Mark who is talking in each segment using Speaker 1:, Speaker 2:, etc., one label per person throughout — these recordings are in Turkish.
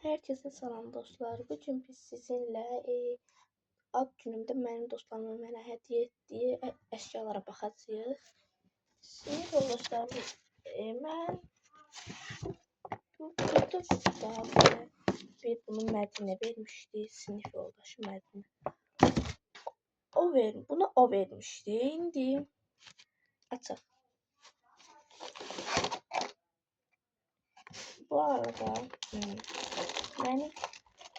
Speaker 1: Herkese salam dostlar. Bugün biz sizinle ad günümdə mənim dostlarıma mənə hədiyyə etdiyi əşyalara baxacağıq. Sinif yoldaşlarım, mən burada bunu Mədinə vermişdi. Sinif yoldaşım Mədinə. Bunu o vermişdi. İndi açaq. Bu arada mənim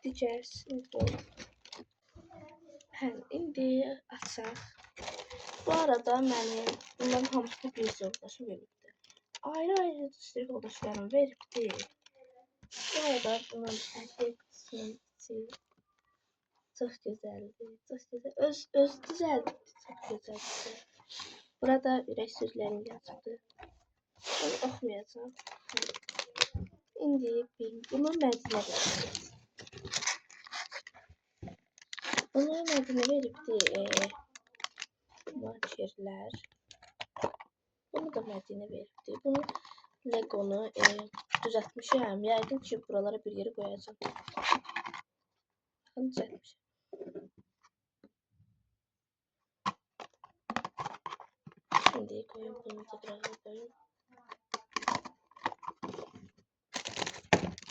Speaker 1: digər sinif yoldaşım. İndi açaq. Bu arada bunların hamısını bir yoldaşım veribdi. Ayrı sinif yoldaşlarım veribdi. Bu arada bunun hədiyyə qismi çox gözəldir. Çox gözəl. Öz düzəldi. Çox gözəldir. Burada ürək sözlərim yazıbdı. Onu oxumayacağım. İndi bunu Mədinə veribdi. Bunu Mədinə veribdi. Markerlər. Bunu da Mədinə veribdi. Bunu Legonu düzəltmişəm. Yəqin ki, buralara bir yere koyacağım. Bakın düzəltmişəm. Şimdi koyayım. Bunu da buraya koyayım.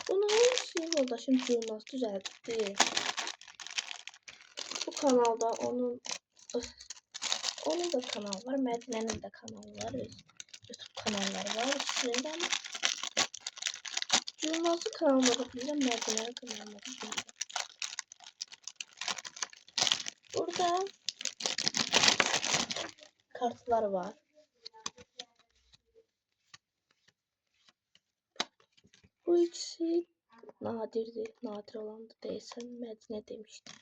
Speaker 1: Bunu sinif yoldaşım Yılmaz düzeltti. Bu kanalda onun da kanal var. Mədinənin de kanalı var. YouTube kanalları var. İkisinin de ama Yılmaz'ın kanalına bakacağım. Mədinənin kanalına bakacağım. Burada kartlar var. Bu ikisi nadirdi. Nadir olandı değilsen Mədinə demiştim.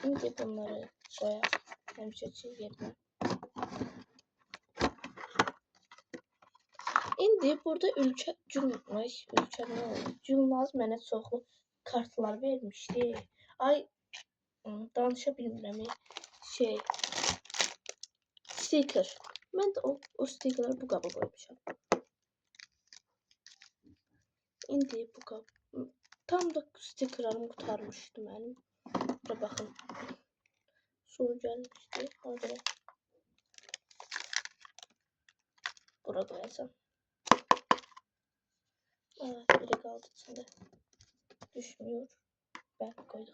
Speaker 1: Şimdi bunları koyalım. Həmişəki yerine. İndi burada Yılmaz mənə çoxlu kartlar vermişdi. Ay danışa bilmirəm. Sticker. Mən də o stickerları bu qaba qoymuşam. İndi bu qab tam da stickerlarım qurtarmışdı mənim. Bura baxın. Sonu gəlmişdi. Orada bura qoyacağam. Evet, biri kaldı içinde. Düşmüyor. Ben koydum.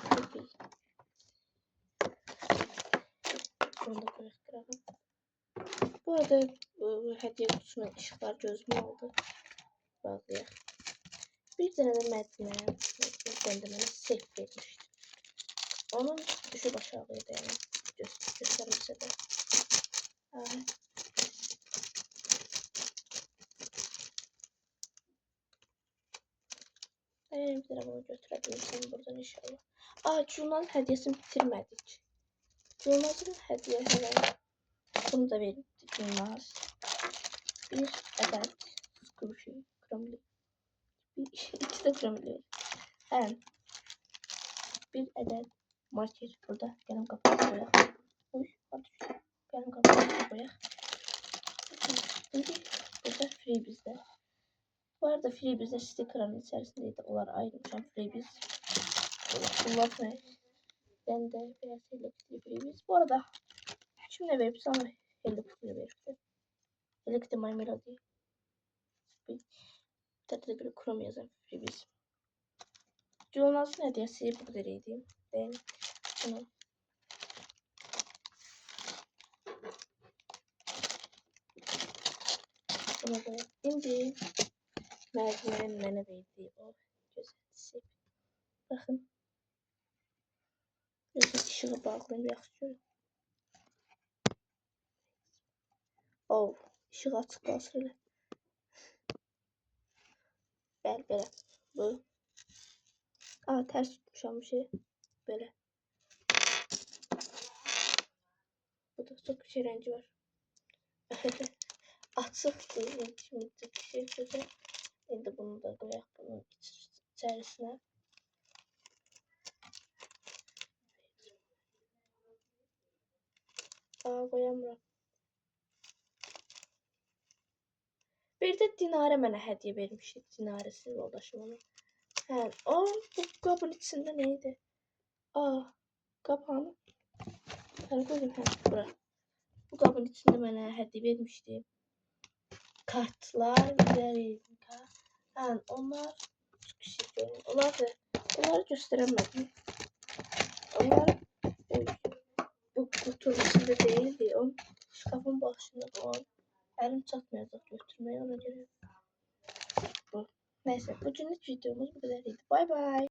Speaker 1: Peki. Bunu da bıraktıralım. Bu arada hediye kutusunun ışıklar gözümü aldı. Bağlayalım. Bir tane de Mədinə mənə sef vermişdi. Onun düşüb aşağıya yani. Göstərim sizə də. Evet. Eğer bir tane bunu götürebilirsem buradan inşallah. Yılmaz'ın hediyesini bitirmedik. Yılmaz'ın hediye hemen bunu da verdik Yılmaz. Bir adet Scoopy kremli. İkisi de kremli. Hem bir adet marker burada. Gelin kapağını koyalım. Uy, hadi gelin kapağını koyalım. Şimdi burada freebiz'de. Bu arada freebiz'de sticker'ın içerisindeydi. Onlar ayrılacağım freebiz. Bunlar ne? Ben de biraz Hello Kitty freebiz. Bu arada şimdi verip sana Hello Kitty'ni verip. Hello Kitty My Melody. Bir tane bir Chrome yazan freebiz. Yılmaz'ın hediyesi bu kadarıydı. Ben bunu da şimdi Mədinənin mənə verdiyi o gözəlisi. Baxın. Biraz işığı bağlayayım yaxşı. İşığı açıq qalsın elə. Bəli, belə. Bu. Ters tutmuşam bir şey. Belə. Bu da çok şey rengi var. Açıq değil. Şimdi bir şey güzel. Şimdi bunu da koyaq bunun içerisine. Koyamıram. Bir de Dinara mənə hədiyyə vermişdi. Dinara sizin yoldaşım ona. Hə, o bu qabın içində nə idi? Kapağını. Hadi koyayım bura. Bu qabın içində mənə hədiyyə vermişdi. Kartlar, onlar çok şey. Onları gösteremedim. Onlar bu kutunun içinde değildi. O şkafın başında olan. Elim çatmayacak götürmeye ona göre. Neyse bugünlük videomuz bu kadarıydı. Bay bay.